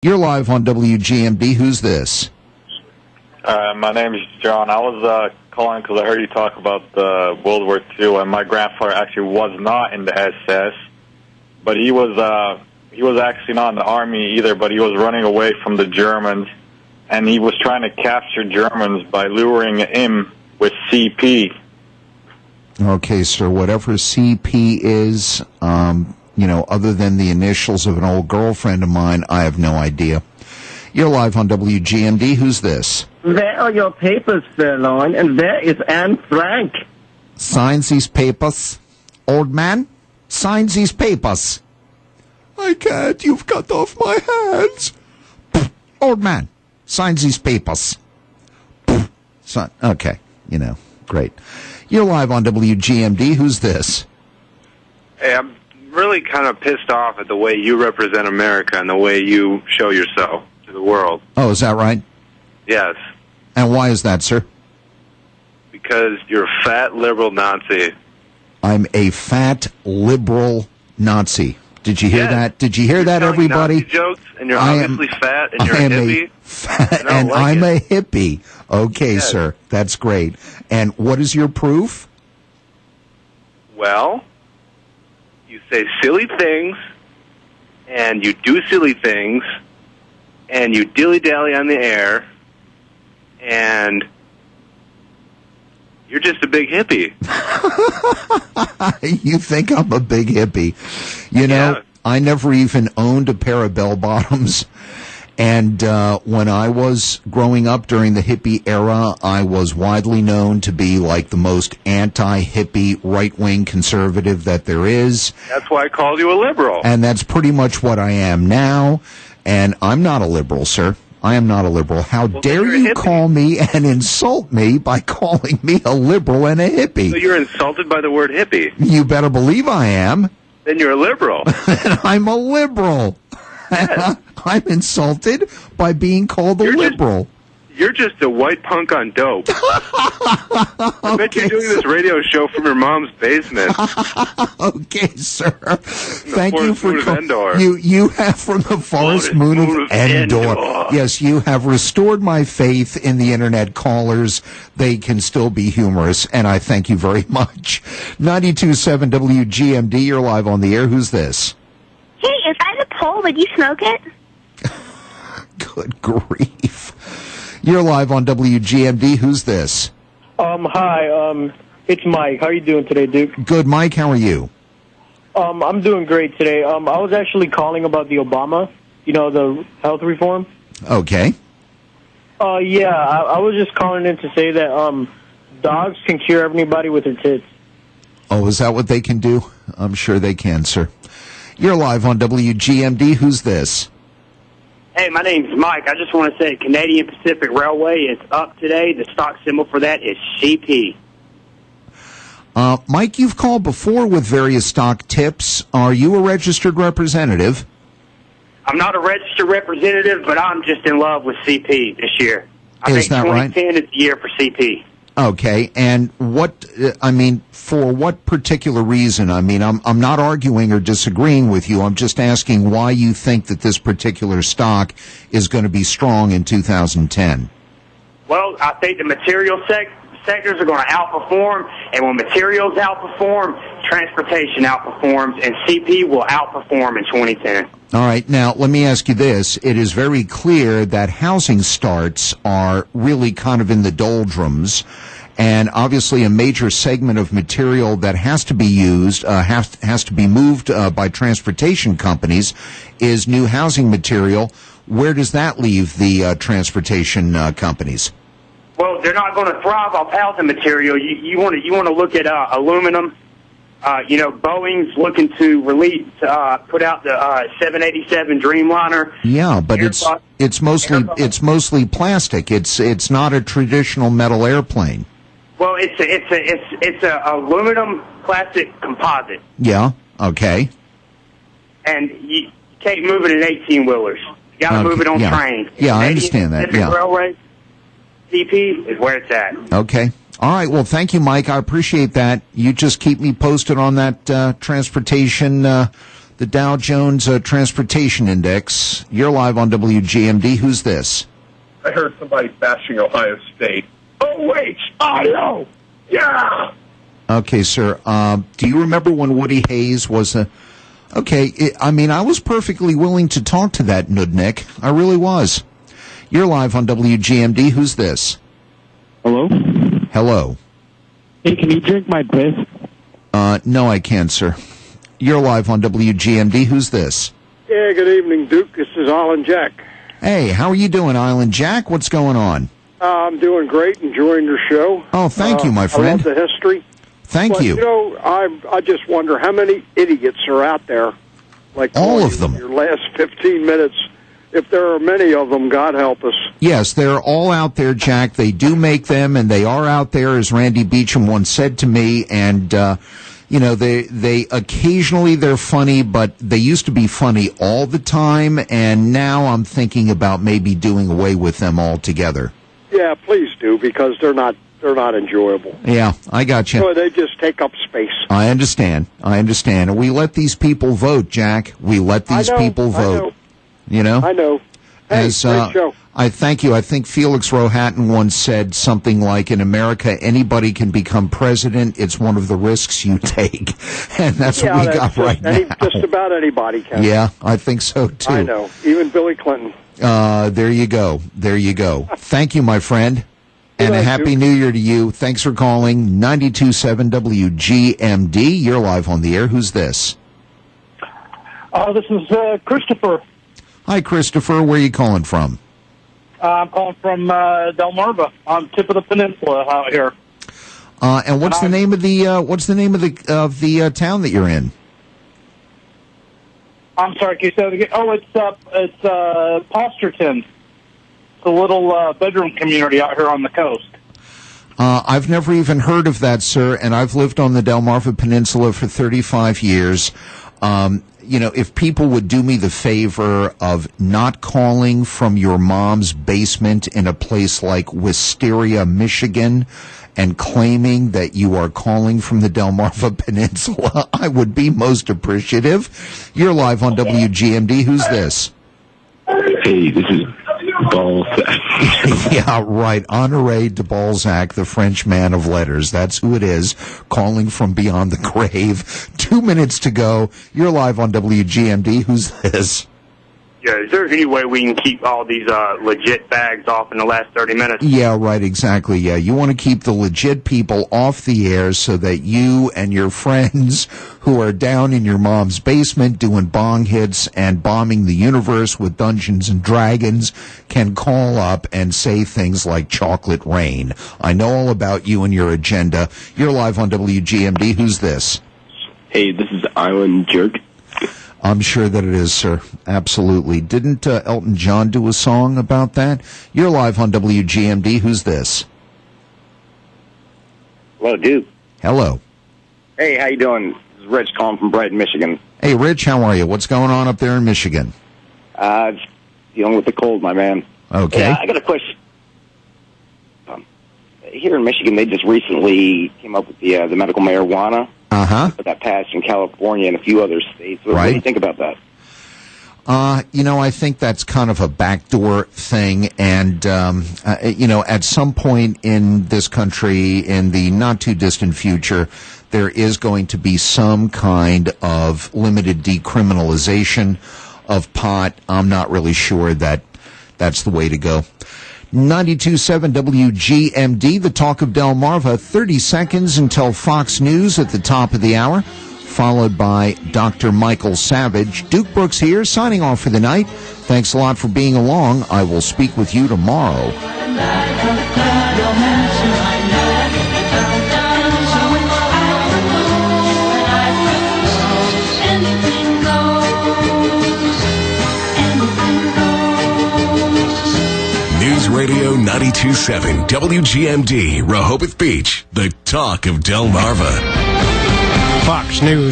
You're live on WGMD. Who's this? My name is John. I was calling because I heard you talk about World War II, and my grandfather actually was not in the SS, but he was actually not in the army either, but he was running away from the Germans, and he was trying to capture Germans by luring him with CP. Okay, sir. Whatever CP is, other than the initials of an old girlfriend of mine, I have no idea. You're live on WGMD. Who's this? There are your papers, Fairlawn, and there is Anne Frank. Signs these papers. Old man, signs these papers. I can't. You've cut off my hands. Old man, signs these papers. Son, okay, great. You're live on WGMD. Who's this? Hey, I'm really kind of pissed off at the way you represent America and the way you show yourself to the world. Oh, is that right? Yes. And why is that, sir? Because you're a fat liberal Nazi. I'm a fat liberal Nazi. Did you hear that? Did you hear that, everybody? Nazi jokes, and you're obviously fat, and you're a hippie. And I'm a hippie. Okay, yes. Sir, that's great. And what is your proof? Well, you say silly things, and you do silly things, and you dilly-dally on the air, and you're just a big hippie. You think I'm a big hippie. Yeah. I never even owned a pair of bell-bottoms. And when I was growing up during the hippie era, I was widely known to be like the most anti-hippie, right-wing conservative that there is. That's why I called you a liberal. And that's pretty much what I am now. And I'm not a liberal, sir. I am not a liberal. How dare you call me and insult me by calling me a liberal and a hippie? So you're insulted by the word hippie? You better believe I am. Then you're a liberal. And I'm a liberal. Yes. I'm insulted by being called a liberal. You're just a white punk on dope. I bet you're doing this radio show from your mom's basement. Okay, sir. Thank you for you have from the forest moon of Endor. Yes, you have restored my faith in the internet callers. They can still be humorous, and I thank you very much. 92.7 WGMD, you're live on the air. Who's this? Hey, is that a poll? Would you smoke it? Good grief. You're live on WGMD. Who's this? Hi, it's Mike. How are you doing today, Duke? Good, Mike. How are you? I'm doing great today. I was actually calling about the Obama, the health reform. Okay. Yeah, I was just calling in to say that dogs can cure everybody with their tits. Oh, is that what they can do? I'm sure they can, sir. You're live on WGMD. Who's this? Hey, my name's Mike. I just want to say Canadian Pacific Railway is up today. The stock symbol for that is CP. Mike, you've called before with various stock tips. Are you a registered representative? I'm not a registered representative, but I'm just in love with CP this year. I think 2010 is the year for CP. Okay, and for what particular reason? I'm not arguing or disagreeing with you. I'm just asking why you think that this particular stock is going to be strong in 2010. Well, I think the material sectors are going to outperform, and when materials outperform, transportation outperforms, and CP will outperform in 2010. All right, now let me ask you this. It is very clear that housing starts are really kind of in the doldrums, and obviously a major segment of material that has to be used, has to be moved by transportation companies is new housing material. Where does that leave the transportation companies? Well, they're not going to thrive off housing material. You want to look at aluminum. Boeing's looking to put out the 787 Dreamliner. Yeah, but it's mostly plastic. It's not a traditional metal airplane. Well, it's a aluminum plastic composite. Yeah. Okay. And you can't move it in 18-wheelers. You got to move it on trains. Yeah, I understand that. Yeah. Railway, CP is where it's at. Okay. All right. Well, thank you, Mike. I appreciate that. You just keep me posted on that transportation the Dow Jones Transportation Index. You're live on WGMD. Who's this? I heard somebody bashing Ohio State. OHIO! Yeah! Okay, sir. Do you remember when Woody Hayes was a... Okay, I was perfectly willing to talk to that nudnik. I really was. You're live on WGMD. Who's this? Hello? Hello. Hey, can you drink my piss? No, I can't, sir. You're live on WGMD. Who's this? Yeah, good evening, Duke. This is Island Jack. Hey, how are you doing, Island Jack? What's going on? I'm doing great, enjoying your show. Oh, thank you, my friend. I love the history. Thank you. You know, I just wonder how many idiots are out there. Like all of them. Your last 15 minutes. If there are many of them, God help us. Yes, they're all out there, Jack. They do make them, and they are out there, as Randy Beecham once said to me. And they occasionally they're funny, but they used to be funny all the time. And now I'm thinking about maybe doing away with them altogether. Yeah, please do, because they're not enjoyable. Yeah, I got you. So they just take up space. I understand. And we let these people vote, Jack. We let these people vote. You know? I know. Hey, great show. I thank you. I think Felix Rohatyn once said something like, in America, anybody can become president. It's one of the risks you take. And that's what we got right now. Just about anybody can. Yeah, I think so, too. I know. Even Billy Clinton. There you go. Thank you, my friend. And a Happy New Year to you. Thanks for calling 92.7 WGMD. You're live on the air. Who's this? This is Christopher. Hi, Christopher. Where are you calling from? I'm calling from Delmarva, on the tip of the peninsula out here. And what's the name of the town that you're in? I'm sorry, can you say that again? Oh, it's Posterton. It's a little bedroom community out here on the coast. I've never even heard of that, sir, and I've lived on the Delmarva Peninsula for 35 years. If people would do me the favor of not calling from your mom's basement in a place like Wisteria, Michigan, and claiming that you are calling from the Delmarva Peninsula, I would be most appreciative. You're live on WGMD. Who's this? Hey, this is Balzac. Yeah, right. Honoré de Balzac, the French man of letters. That's who it is, calling from beyond the grave. 2 minutes to go. You're live on WGMD. Who's this? Yeah, is there any way we can keep all these legit bags off in the last 30 minutes? Yeah, right, exactly. Yeah, you want to keep the legit people off the air so that you and your friends who are down in your mom's basement doing bong hits and bombing the universe with Dungeons and Dragons can call up and say things like chocolate rain. I know all about you and your agenda. You're live on WGMD. Who's this? Hey, this is Island Jerk. I'm sure that it is, sir. Absolutely. Didn't Elton John do a song about that? You're live on WGMD. Who's this? Hello, Duke. Hello. Hey, how you doing? This is Rich calling from Brighton, Michigan. Hey, Rich, how are you? What's going on up there in Michigan? Just dealing with the cold, my man. Okay. Hey, I got a question. Here in Michigan, they just recently came up with the medical marijuana. Uh-huh. That passed in California and a few other states. What do you think about that? I think that's kind of a backdoor thing. And, at some point in this country, in the not-too-distant future, there is going to be some kind of limited decriminalization of pot. I'm not really sure that that's the way to go. 92.7 WGMD, the talk of Delmarva. 30 seconds until Fox News at the top of the hour, followed by Dr. Michael Savage. Duke Brooks here, signing off for the night. Thanks a lot for being along. I will speak with you tomorrow. News Radio 92.7 WGMD, Rehoboth Beach, the talk of Delmarva. Fox News.